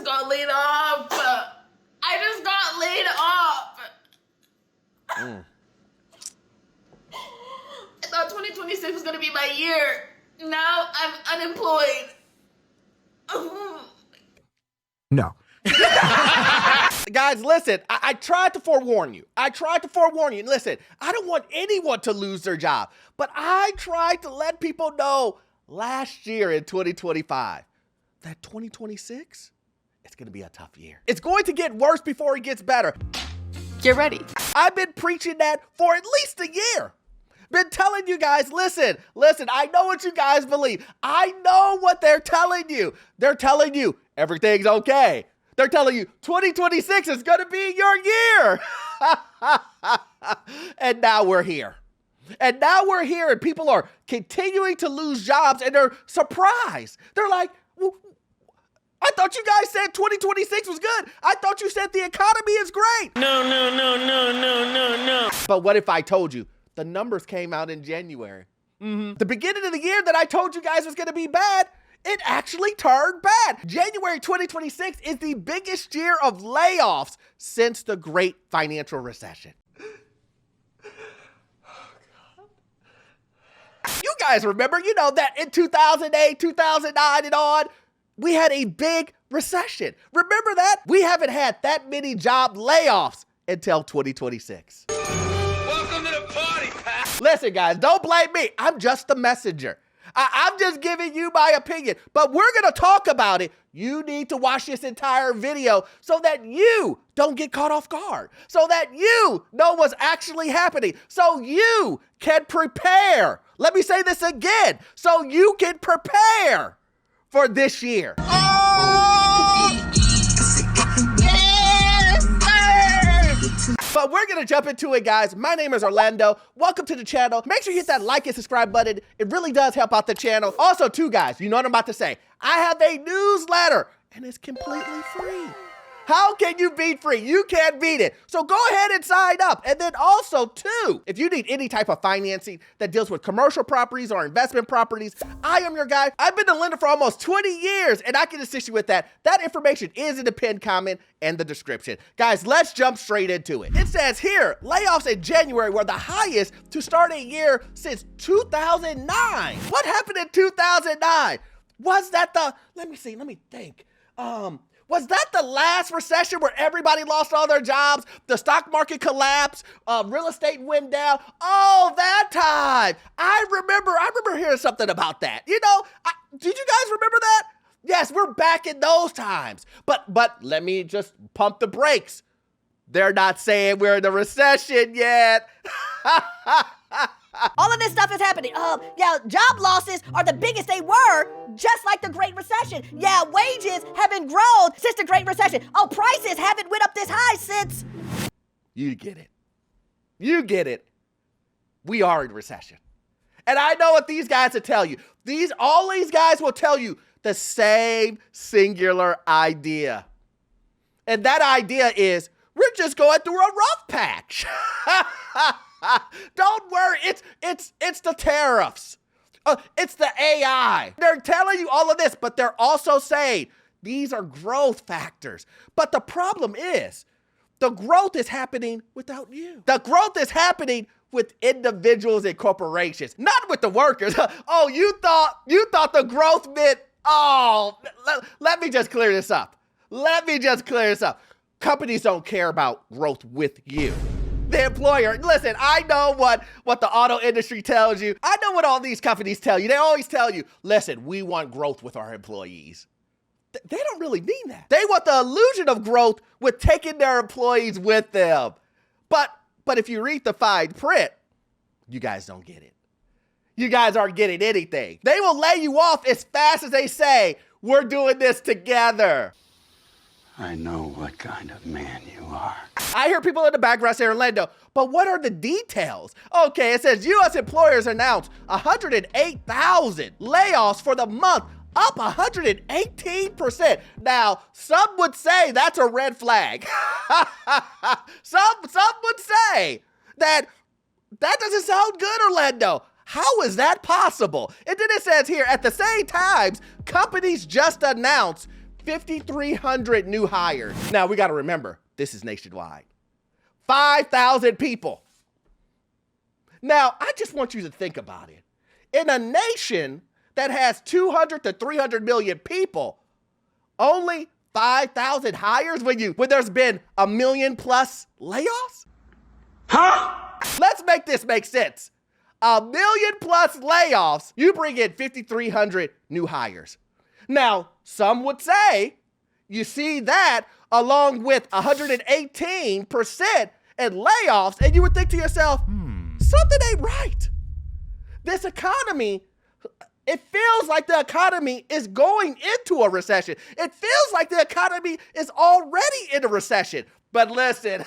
got laid off. I just got laid off. I thought 2026 was gonna be my year. Now I'm unemployed. No. Guys, listen, I tried to forewarn you. Listen, I don't want anyone to lose their job, but I tried to let people know last year in 2025 that 2026 it's going to be a tough year. It's going to get worse before it gets better. Get ready. I've been preaching that for at least a year. Been telling you guys, listen, I know what you guys believe. I know what they're telling you. They're telling you everything's okay. They're telling you 2026 is going to be your year. And now we're here. And people are continuing to lose jobs and they're surprised. They're like, well, I thought you guys said 2026 was good. I thought you said the economy is great. No. But what if I told you the numbers came out in January? The beginning of the year that I told you guys was going to be bad, it actually turned bad. January 2026 is the biggest year of layoffs since the Great Financial Recession. You guys remember, that in 2008, 2009 and on, we had a big recession. Remember that? We haven't had that many job layoffs until 2026. Welcome to the party, pal. Listen, guys, don't blame me. I'm just the messenger. I'm just giving you my opinion, but we're going to talk about it. You need to watch this entire video so that you don't get caught off guard, so that you know what's actually happening, so you can prepare. Let me say this again, so you can prepare for this year. But we're going to jump into it, guys. My name is Orlando. Welcome to the channel. Make sure you hit that like and subscribe button. It really does help out the channel. Also, too, guys, you know what I'm about to say. I have a newsletter, and it's completely free. How can you beat free? You can't beat it. So go ahead and sign up. And then also, too, if you need any type of financing that deals with commercial properties or investment properties, I am your guy. I've been a lender for almost 20 years, and I can assist you with that. That information is in the pinned comment and the description. Guys, let's jump straight into it. It says here, layoffs in January were the highest to start a year since 2009. What happened in 2009? Was that let me think. Was that the last recession where everybody lost all their jobs? The stock market collapsed, real estate went down. Oh, that time. I remember hearing something about that. Did you guys remember that? Yes, we're back in those times. But let me just pump the brakes. They're not saying we're in a recession yet. All of this stuff is happening. Job losses are the biggest they were, just like the Great Recession. Yeah, wages haven't grown since the Great Recession. Oh, prices haven't went up this high since. You get it. We are in recession. And I know what these guys will tell you. All these guys will tell you the same singular idea. And that idea is, we're just going through a rough patch. Don't worry, it's the tariffs. It's the AI. They're telling you all of this, but they're also saying these are growth factors. But the problem is, the growth is happening without you. The growth is happening with individuals and corporations, not with the workers. Oh, you thought the growth meant, let me just clear this up. Companies don't care about growth with you. The employer, listen, I know what the auto industry tells you. I know what all these companies tell you. They always tell you, listen, we want growth with our employees. They don't really mean that. They want the illusion of growth with taking their employees with them. But if you read the fine print, you guys don't get it. You guys aren't getting anything. They will lay you off as fast as they say, we're doing this together. I know what kind of man you are. I hear people in the background say, Orlando, but what are the details? Okay, it says U.S. employers announced 108,000 layoffs for the month, up 118%. Now, some would say that's a red flag. Some would say that doesn't sound good, Orlando. How is that possible? And then it says here, at the same time, companies just announced 5,300 new hires. Now, we got to remember, this is nationwide. 5,000 people. Now, I just want you to think about it. In a nation that has 200 to 300 million people, only 5,000 hires when there's been 1 million plus layoffs? Huh? Let's make this make sense. 1 million plus layoffs, you bring in 5,300 new hires. Now, some would say you see that along with 118% in layoffs, and you would think to yourself, something ain't right. This economy, it feels like the economy is going into a recession. It feels like the economy is already in a recession. But listen,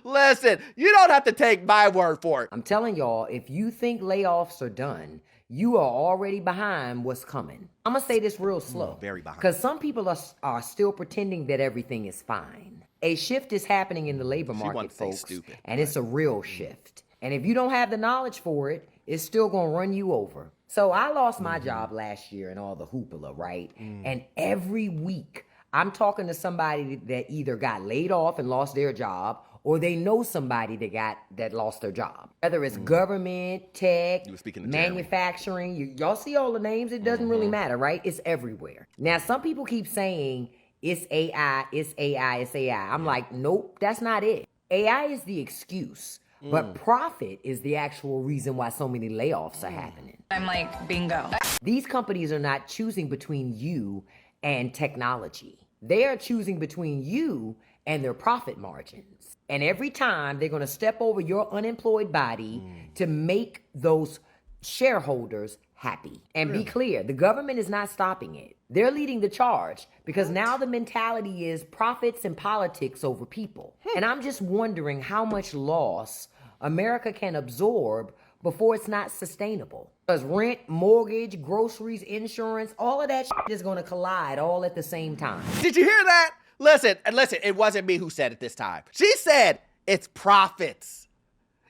listen, you don't have to take my word for it. I'm telling y'all, if you think layoffs are done, you are already behind what's coming. I'm gonna say this real slow. Very behind. Because some people are still pretending that everything is fine. A shift is happening in the labor market, folks. Stupid. And it's a real shift. And if you don't have the knowledge for it, it's still gonna run you over. So I lost my job last year and all the hoopla, right? And every week, I'm talking to somebody that either got laid off and lost their job, or they know somebody that lost their job. Whether it's government, tech, manufacturing, y'all see all the names, it doesn't really matter, right? It's everywhere. Now, some people keep saying, it's AI, it's AI, it's AI. I'm like, nope, that's not it. AI is the excuse, but profit is the actual reason why so many layoffs are happening. I'm like, bingo. These companies are not choosing between you and technology. They are choosing between you and their profit margins. And every time they're going to step over your unemployed body to make those shareholders happy. And be clear, the government is not stopping it. They're leading the charge because now the mentality is profits and politics over people. And I'm just wondering how much loss America can absorb before it's not sustainable. Because rent, mortgage, groceries, insurance, all of that shit is going to collide all at the same time. Did you hear that? Listen, it wasn't me who said it this time. She said it's profits.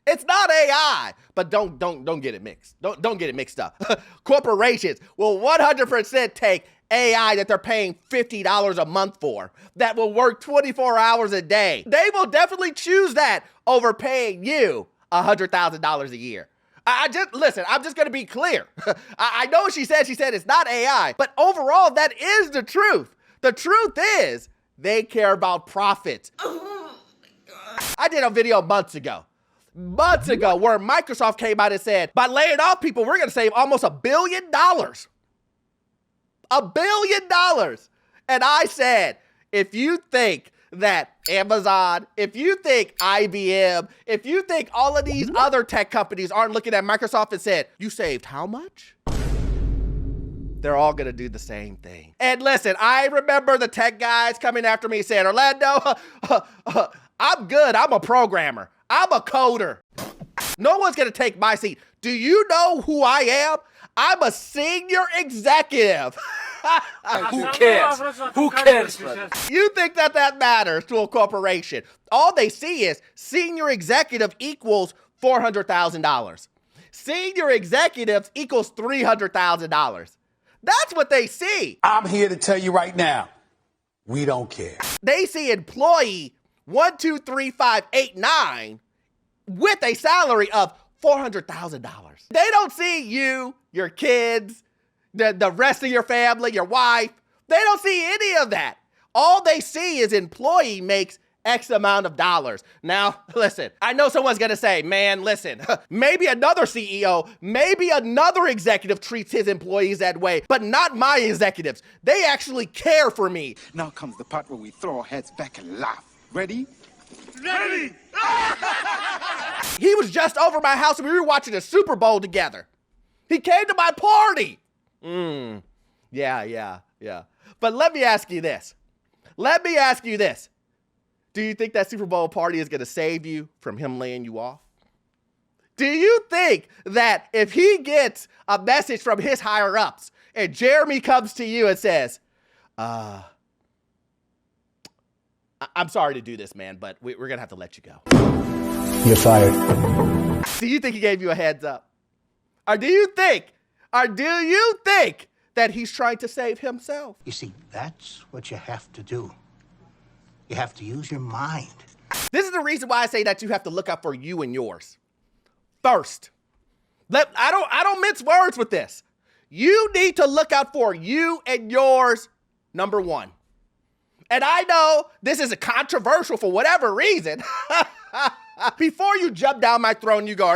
It's not AI, but don't get it mixed. Don't get it mixed up. Corporations will 100% take AI that they're paying $50 a month for, that will work 24 hours a day. They will definitely choose that over paying you $100,000 a year. I'm just gonna be clear. I know she said it's not AI, but overall, that is the truth. The truth is, they care about profits. I did a video months ago where Microsoft came out and said, by laying off people, we're gonna save almost $1 billion. $1 billion. And I said, if you think that Amazon, if you think IBM, if you think all of these other tech companies aren't looking at Microsoft and said, you saved how much? They're all gonna do the same thing. And listen, I remember the tech guys coming after me saying, Orlando, I'm good, I'm a programmer, I'm a coder. No one's gonna take my seat. Do you know who I am? I'm a senior executive. Who cares? Who cares, brother? You think that matters to a corporation? All they see is senior executive equals $400,000. Senior executives equals $300,000. That's what they see. I'm here to tell you right now, we don't care. They see employee 1, 2, 3, 5, 8, 9 with a salary of $400,000. They don't see you, your kids, the rest of your family, your wife. They don't see any of that. All they see is employee makes X amount of dollars. Now, listen, I know someone's gonna say, man, listen, maybe another CEO, maybe another executive treats his employees that way, but not my executives. They actually care for me. Now comes the part where we throw our heads back and laugh. Ready? Ready? He was just over my house and we were watching the Super Bowl together. He came to my party. Yeah. But let me ask you this. Do you think that Super Bowl party is going to save you from him laying you off? Do you think that if he gets a message from his higher ups and Jeremy comes to you and says, I'm sorry to do this, man, but we're going to have to let you go. You're fired. Do you think he gave you a heads up? Or do you think that he's trying to save himself. You see, that's what you have to do. You have to use your mind. This is the reason why I say that you have to look out for you and yours. First, I don't mince words with this. You need to look out for you and yours, number one. And I know this is controversial for whatever reason. Before you jump down my throat and you go,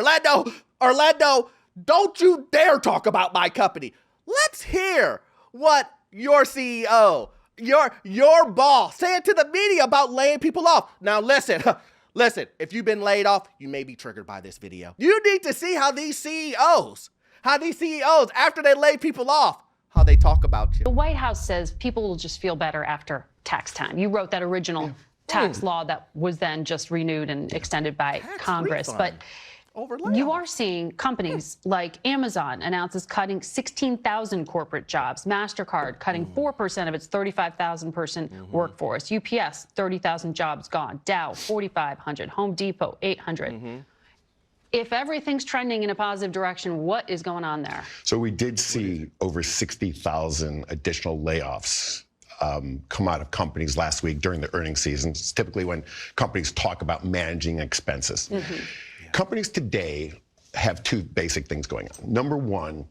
Orlando, don't you dare talk about my company. Let's hear what your CEO, your boss saying to the media about laying people off. Now listen, if you've been laid off, you may be triggered by this video. You need to see how these CEOs, after they lay people off, how they talk about you. The White House says people will just feel better after tax time. You wrote that original tax law that was then just renewed and extended by Congress. Refund. But you are seeing companies like Amazon announces cutting 16,000 corporate jobs, MasterCard cutting 4% of its 35,000 person workforce, UPS 30,000 jobs gone, Dow 4,500, Home Depot 800. If everything's trending in a positive direction, what is going on there? So we did see over 60,000 additional layoffs come out of companies last week during the earnings season. It's typically when companies talk about managing expenses. Companies today have two basic things going on. Number one,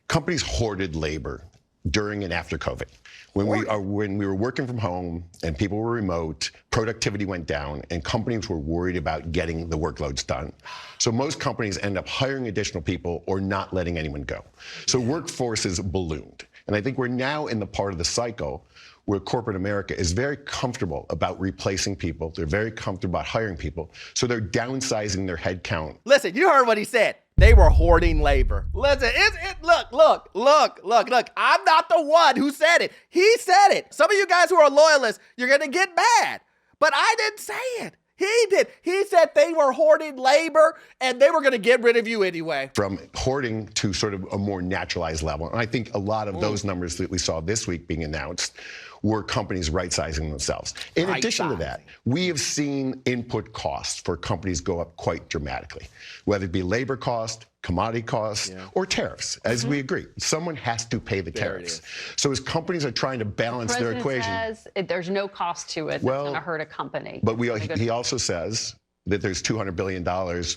companies hoarded labor during and after COVID. When we were working from home and people were remote, productivity went down and companies were worried about getting the workloads done. So most companies end up hiring additional people or not letting anyone go. So workforces ballooned. And I think we're now in the part of the cycle where corporate America is very comfortable about replacing people. They're very comfortable about hiring people. So they're downsizing their headcount. Listen, you heard what he said. They were hoarding labor. Listen, look. I'm not the one who said it. He said it. Some of you guys who are loyalists, you're going to get mad. But I didn't say it. He did. He said they were hoarding labor and they were going to get rid of you anyway. From hoarding to sort of a more naturalized level. And I think a lot of those numbers that we saw this week being announced were companies right-sizing themselves. In addition to that, we have seen input costs for companies go up quite dramatically, whether it be labor cost, commodity costs, or tariffs, as we agree. Someone has to pay the tariffs. So as companies are trying to balance their equation. Says there's no cost to it that's going to hurt a company. But he also says that there's $200 billion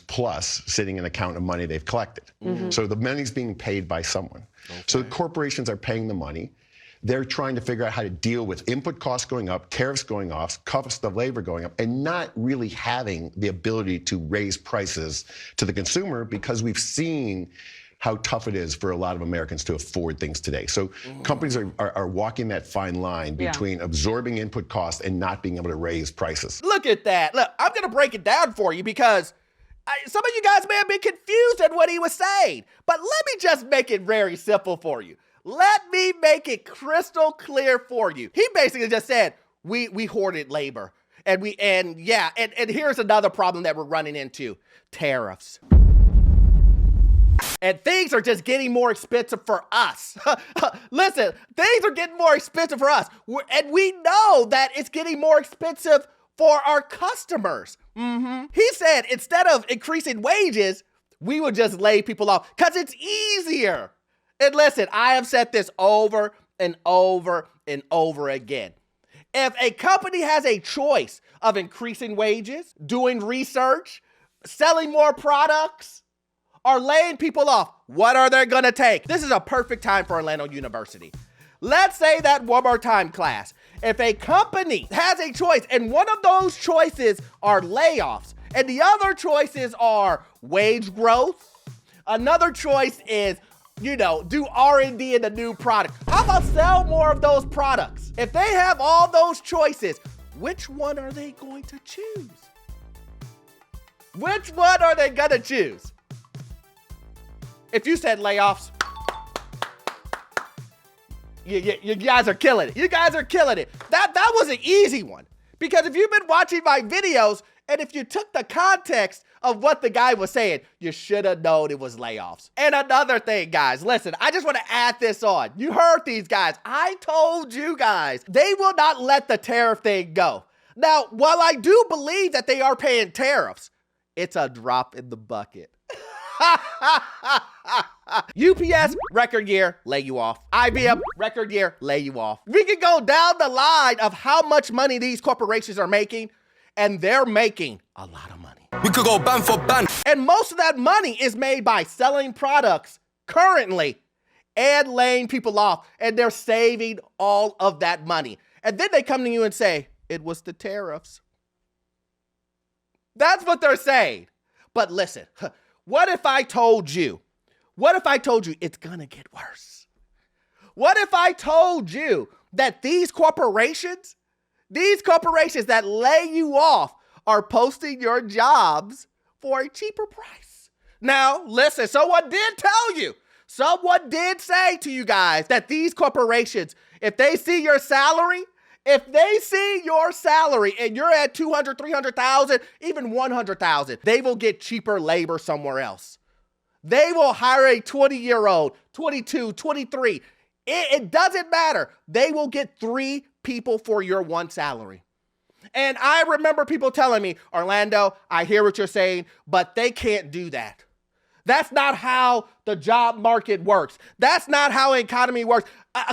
plus sitting in an account of money they've collected. So the money's being paid by someone. So the corporations are paying the money. They're trying to figure out how to deal with input costs going up, tariffs going off, cost of labor going up, and not really having the ability to raise prices to the consumer because we've seen how tough it is for a lot of Americans to afford things today. So companies are walking that fine line between absorbing input costs and not being able to raise prices. Look at that. Look, I'm going to break it down for you because some of you guys may have been confused at what he was saying. But let me just make it very simple for you. Let me make it crystal clear for you. He basically just said, we hoarded labor. And here's another problem that we're running into. Tariffs. And things are just getting more expensive for us. Listen, things are getting more expensive for us. And we know that it's getting more expensive for our customers. He said instead of increasing wages, we would just lay people off because it's easier. And listen, I have said this over and over and over again. If a company has a choice of increasing wages, doing research, selling more products, or laying people off, what are they gonna take? This is a perfect time for Orlando University. Let's say that one more time, class. If a company has a choice, and one of those choices are layoffs, and the other choices are wage growth, another choice is do R&D in the new product. How about sell more of those products? If they have all those choices, which one are they going to choose? Which one are they gonna choose? If you said layoffs, you guys are killing it. You guys are killing it. That was an easy one. Because if you've been watching my videos, and if you took the context of what the guy was saying, you should have known it was layoffs. And another thing, guys, listen, I just want to add this on. You heard these guys. I told you guys, they will not let the tariff thing go. Now, while I do believe that they are paying tariffs, it's a drop in the bucket. UPS, record year, lay you off. IBM, record year, lay you off. We can go down the line of how much money these corporations are making, and they're making a lot of money. We could go band for band. And most of that money is made by selling products currently and laying people off, and they're saving all of that money. And then they come to you and say, it was the tariffs. That's what they're saying. But listen, what if I told you it's gonna get worse? What if I told you that these corporations that lay you off are posting your jobs for a cheaper price? Now, listen, someone did tell you. Someone did say to you guys that these corporations, if they see your salary and you're at 200, 300,000, even 100,000, they will get cheaper labor somewhere else. They will hire a 20-year-old, 22, 23. It doesn't matter. They will get 3 people for your one salary. And I remember people telling me, Orlando, I hear what you're saying, but they can't do that. That's not how the job market works. That's not how an economy works.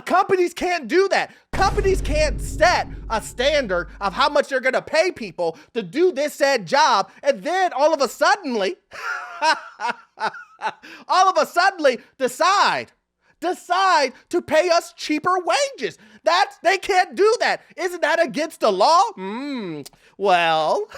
Companies can't do that. Companies can't set a standard of how much they're going to pay people to do this said job, and then all of a sudden decide to pay us cheaper wages. They can't do that. Isn't that against the law? Well.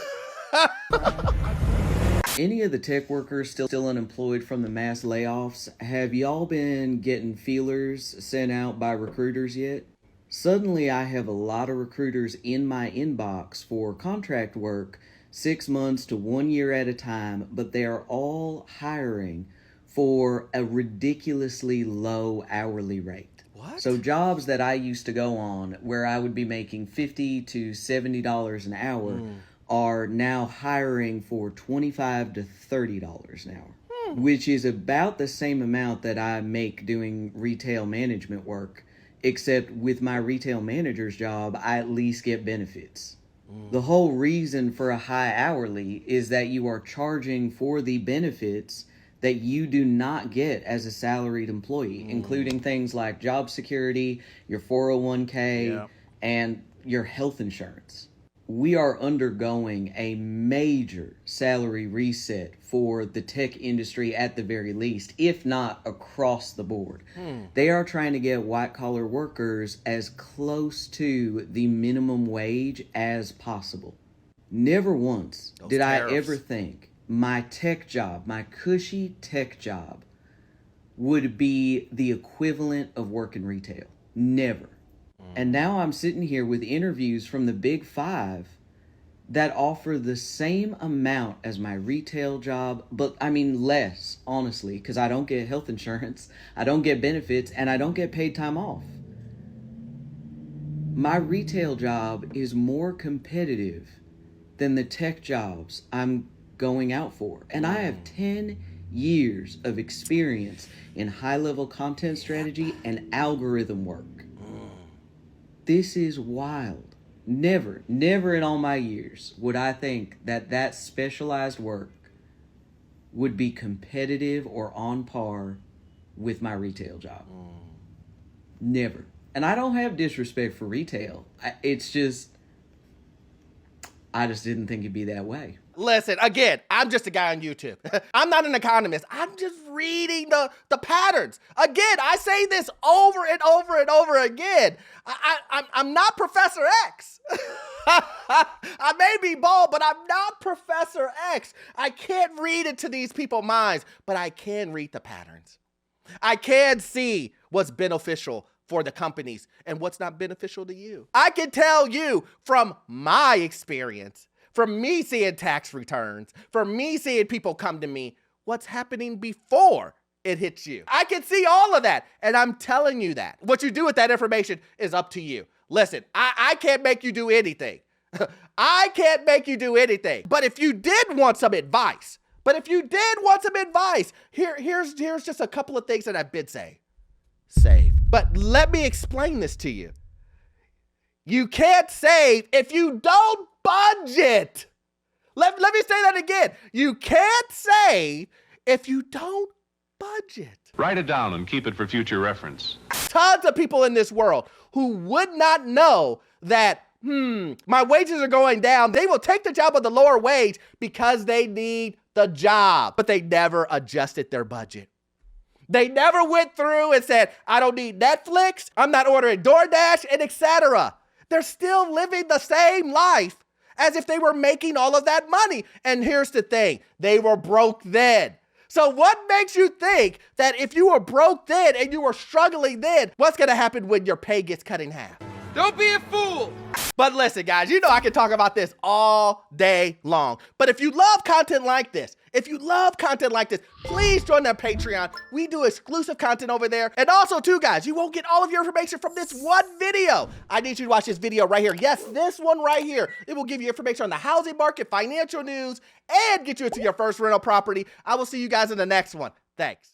Any of the tech workers still unemployed from the mass layoffs, have y'all been getting feelers sent out by recruiters yet? Suddenly I have a lot of recruiters in my inbox for contract work 6 months to 1 year at a time, but they are all hiring for a ridiculously low hourly rate. What? So jobs that I used to go on where I would be making $50 to $70 an hour are now hiring for $25 to $30 an hour, which is about the same amount that I make doing retail management work, except with my retail manager's job, I at least get benefits. The whole reason for a high hourly is that you are charging for the benefits that you do not get as a salaried employee, including things like job security, your 401k, and your health insurance. We are undergoing a major salary reset for the tech industry at the very least, if not across the board. They are trying to get white-collar workers as close to the minimum wage as possible. Never once did I ever think my tech job, my cushy tech job, would be the equivalent of working retail. Never. And now I'm sitting here with interviews from the Big Five that offer the same amount as my retail job, but I mean less, honestly, because I don't get health insurance, I don't get benefits, and I don't get paid time off. My retail job is more competitive than the tech jobs I'm going out for. And I have 10 years of experience in high-level content strategy and algorithm work. This is wild. Never in all my years would I think that specialized work would be competitive or on par with my retail job. Never. And I don't have disrespect for retail. I just didn't think it'd be that way. Listen, again, I'm just a guy on YouTube. I'm not an economist. I'm just reading the patterns. Again, I say this over and over and over again. I'm not Professor X. I may be bald, but I'm not Professor X. I can't read into these people's minds, but I can read the patterns. I can see what's beneficial for the companies and what's not beneficial to you. I can tell you from my experience, from me seeing tax returns, from me seeing people come to me, what's happening before it hits you. I can see all of that, and I'm telling you that. What you do with that information is up to you. Listen, I can't make you do anything. I can't make you do anything. But if you did want some advice, here's just a couple of things that I've been saying. Save. But let me explain this to you. You can't save if you don't budget. Let me say that again. You can't save if you don't budget. Write it down and keep it for future reference. Tons of people in this world who would not know that, my wages are going down. They will take the job with the lower wage because they need the job, but they never adjusted their budget. They never went through and said, I don't need Netflix, I'm not ordering DoorDash, and etc. They're still living the same life as if they were making all of that money. And here's the thing, they were broke then. So what makes you think that if you were broke then and you were struggling then, what's gonna happen when your pay gets cut in half? Don't be a fool. But listen, guys, you know I can talk about this all day long. But if you love content like this, please join our Patreon. We do exclusive content over there. And also too, guys, you won't get all of your information from this one video. I need you to watch this video right here. Yes, this one right here. It will give you information on the housing market, financial news, and get you into your first rental property. I will see you guys in the next one. Thanks.